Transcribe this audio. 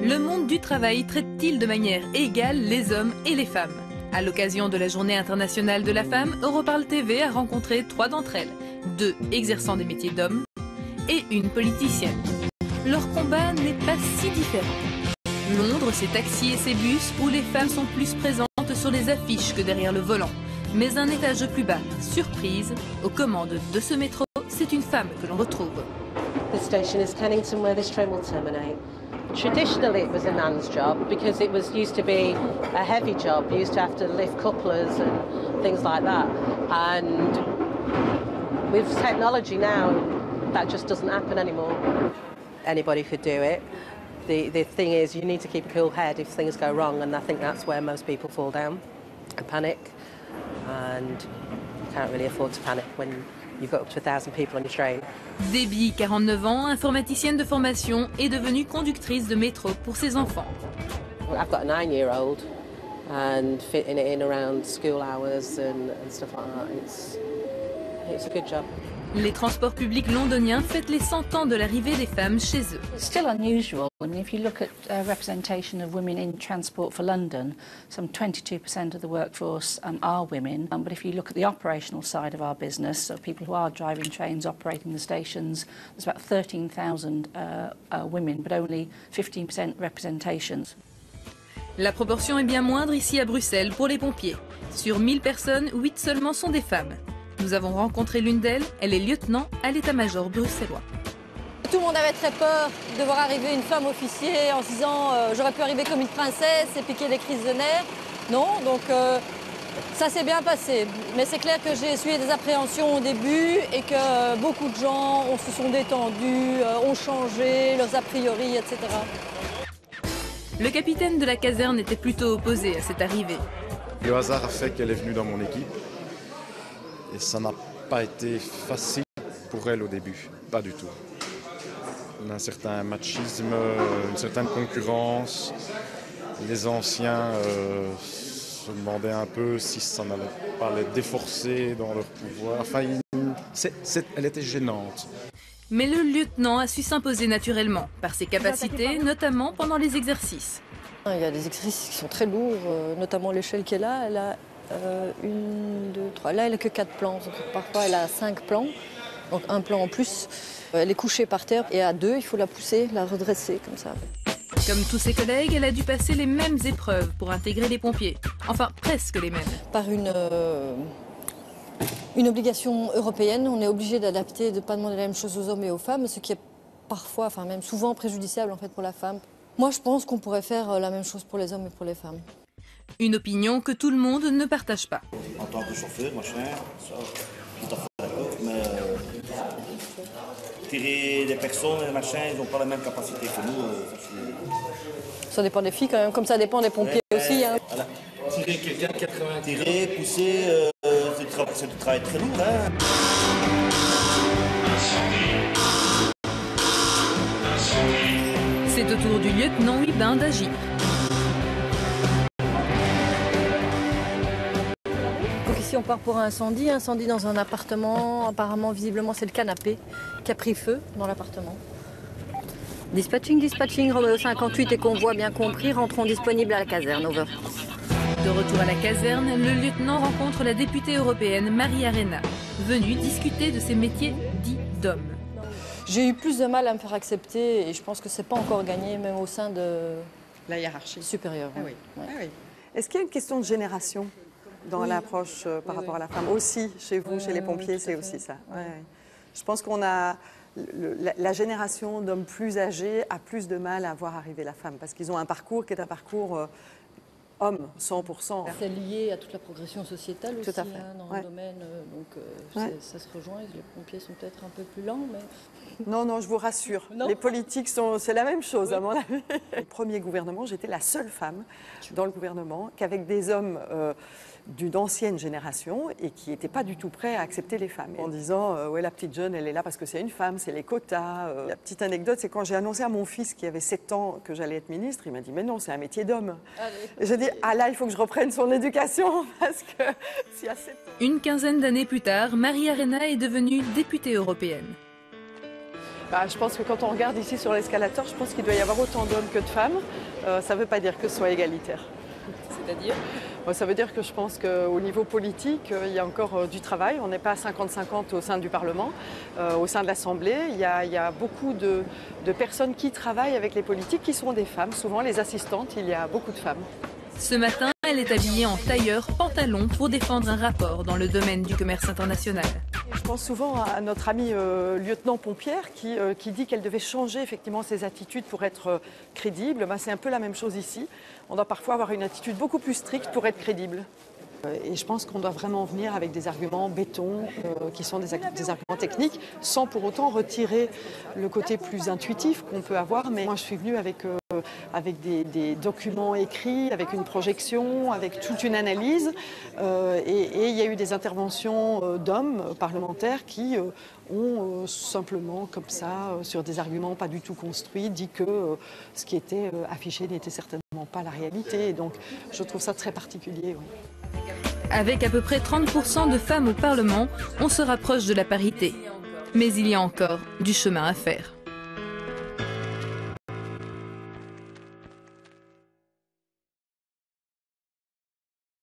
Le monde du travail traite-t-il de manière égale les hommes et les femmes? À l'occasion de la Journée internationale de la femme, Europarl TV a rencontré 3 d'entre elles, 2 exerçant des métiers d'hommes et une politicienne. Leur combat n'est pas si différent. Londres, ses taxis et ses bus où les femmes sont plus présentes sur les affiches que derrière le volant. Mais un étage plus bas, surprise, aux commandes de ce métro, c'est une femme que l'on retrouve. The station is Kennington where this train will terminate. Traditionally it was a man's job because it was used to be a heavy job. You used to have to lift couplers and things like that. And with technology now, that just doesn't happen anymore. Anybody could do it. The thing is, you need to keep a cool head if things go wrong, and I think that's where most people fall down and panic. And you can't really afford to panic when you've got up to 1,000 people on your train. Debbie, 49 ans, informaticienne de formation, est devenue conductrice de métro pour ses enfants. I've got a 9-year-old, and fitting it in around school hours and stuff like that, it's a good job. Les transports publics londoniens fêtent les 100 ans de l'arrivée des femmes chez eux. It's still unusual. I mean, if you look at representation of women in transport for London, some 22% of the workforce are women. But if you look at the operational side of our business, so people who are driving trains, operating the stations, there's about 13,000 women, but only 15% representations. La proportion est bien moindre ici à Bruxelles pour les pompiers. Sur 1000 personnes, 8 seulement sont des femmes. Nous avons rencontré l'une d'elles, elle est lieutenant à l'état-major bruxellois. Tout le monde avait très peur de voir arriver une femme officier en se disant j'aurais pu arriver comme une princesse et piquer des crises de nerfs. Non, donc ça s'est bien passé. Mais c'est clair que j'ai essuyé des appréhensions au début et que beaucoup de gens se sont détendus, ont changé leurs a priori, etc. Le capitaine de la caserne était plutôt opposé à cette arrivée. Le hasard a fait qu'elle est venue dans mon équipe. Et ça n'a pas été facile pour elle au début, pas du tout. Un certain machisme, une certaine concurrence. Les anciens se demandaient un peu si ça n'allait pas les déforcer dans leur pouvoir. Enfin, elle était gênante. Mais le lieutenant a su s'imposer naturellement, par ses capacités, notamment pendant les exercices. Il y a des exercices qui sont très lourds, notamment l'échelle qui est là. Elle a 1, 2, 3. Là, elle n'a que 4 plans. Donc, parfois, elle a 5 plans. Donc, un plan en plus. Elle est couchée par terre. Et à 2, il faut la pousser, la redresser comme ça. Comme tous ses collègues, elle a dû passer les mêmes épreuves pour intégrer les pompiers. Enfin, presque les mêmes. Par une obligation européenne, on est obligé d'adapter, de ne pas demander la même chose aux hommes et aux femmes, ce qui est parfois, enfin même souvent préjudiciable en fait pour la femme. Moi, je pense qu'on pourrait faire la même chose pour les hommes et pour les femmes. Une opinion que tout le monde ne partage pas. En tant que chauffeur, machin, ça, tout à fait d'accord, mais tirer des personnes et des machins, ils n'ont pas la même capacité que nous. Ça dépend des filles quand même, comme ça dépend des pompiers aussi. Hein. Voilà. Tirer quelqu'un de 80, tirer, pousser, c'est du travail très lourd. Hein. C'est au tour du lieutenant Hubin d'agir. Donc ici on part pour un incendie dans un appartement. Apparemment, visiblement, c'est le canapé qui a pris feu dans l'appartement. Dispatching, Romeo 58 et convoi bien compris, rentrons disponibles à la caserne, over. De retour à la caserne, le lieutenant rencontre la députée européenne Maria-Arena, venue discuter de ses métiers dits d'hommes. J'ai eu plus de mal à me faire accepter et je pense que c'est pas encore gagné, même au sein de la hiérarchie supérieure. Ah oui. Ouais. Ah oui. Est-ce qu'il y a une question de génération dans l'approche par rapport à la femme? Aussi, chez vous, chez les pompiers, c'est aussi ça. Ouais. Je pense qu'on a... La génération d'hommes plus âgés a plus de mal à voir arriver la femme parce qu'ils ont un parcours qui est un parcours homme, 100%. C'est lié à toute la progression sociétale aussi, tout à fait. Dans le domaine, donc ça se rejoint. Les pompiers sont peut-être un peu plus lents, mais... Non, je vous rassure. Non. Les politiques, c'est la même chose, à mon avis. Au premier gouvernement, j'étais la seule femme dans le gouvernement qu'avec des hommes d'une ancienne génération et qui n'étaient pas du tout prêts à accepter les femmes. En disant, ouais, la petite jeune, elle est là parce que c'est une femme, c'est les quotas. La petite anecdote, c'est quand j'ai annoncé à mon fils qui avait 7 ans que j'allais être ministre, il m'a dit, mais non, c'est un métier d'homme. J'ai dit, ah là, il faut que je reprenne son éducation parce que s'il y a 7 ans... Une quinzaine d'années plus tard, Maria-Arena est devenue députée européenne. Je pense que quand on regarde ici sur l'escalator, je pense qu'il doit y avoir autant d'hommes que de femmes. Ça ne veut pas dire que ce soit égalitaire. C'est-à-dire ? Ça veut dire que je pense qu'au niveau politique, il y a encore du travail. On n'est pas à 50-50 au sein du Parlement, au sein de l'Assemblée. Il y a beaucoup de personnes qui travaillent avec les politiques qui sont des femmes. Souvent, les assistantes, il y a beaucoup de femmes. Ce matin, elle est habillée en tailleur pantalon pour défendre un rapport dans le domaine du commerce international. Je pense souvent à notre amie lieutenant Pompierre qui dit qu'elle devait changer effectivement ses attitudes pour être crédible. C'est un peu la même chose ici. On doit parfois avoir une attitude beaucoup plus stricte pour être crédible. Et je pense qu'on doit vraiment venir avec des arguments béton, qui sont des arguments techniques, sans pour autant retirer le côté plus intuitif qu'on peut avoir. Mais moi, je suis venue avec des documents écrits, avec une projection, avec toute une analyse. Et il y a eu des interventions d'hommes parlementaires qui ont simplement, comme ça, sur des arguments pas du tout construits, dit que ce qui était affiché n'était certainement pas la réalité. Et donc, je trouve ça très particulier. Oui. Avec à peu près 30% de femmes au Parlement, on se rapproche de la parité. Mais il y a encore du chemin à faire.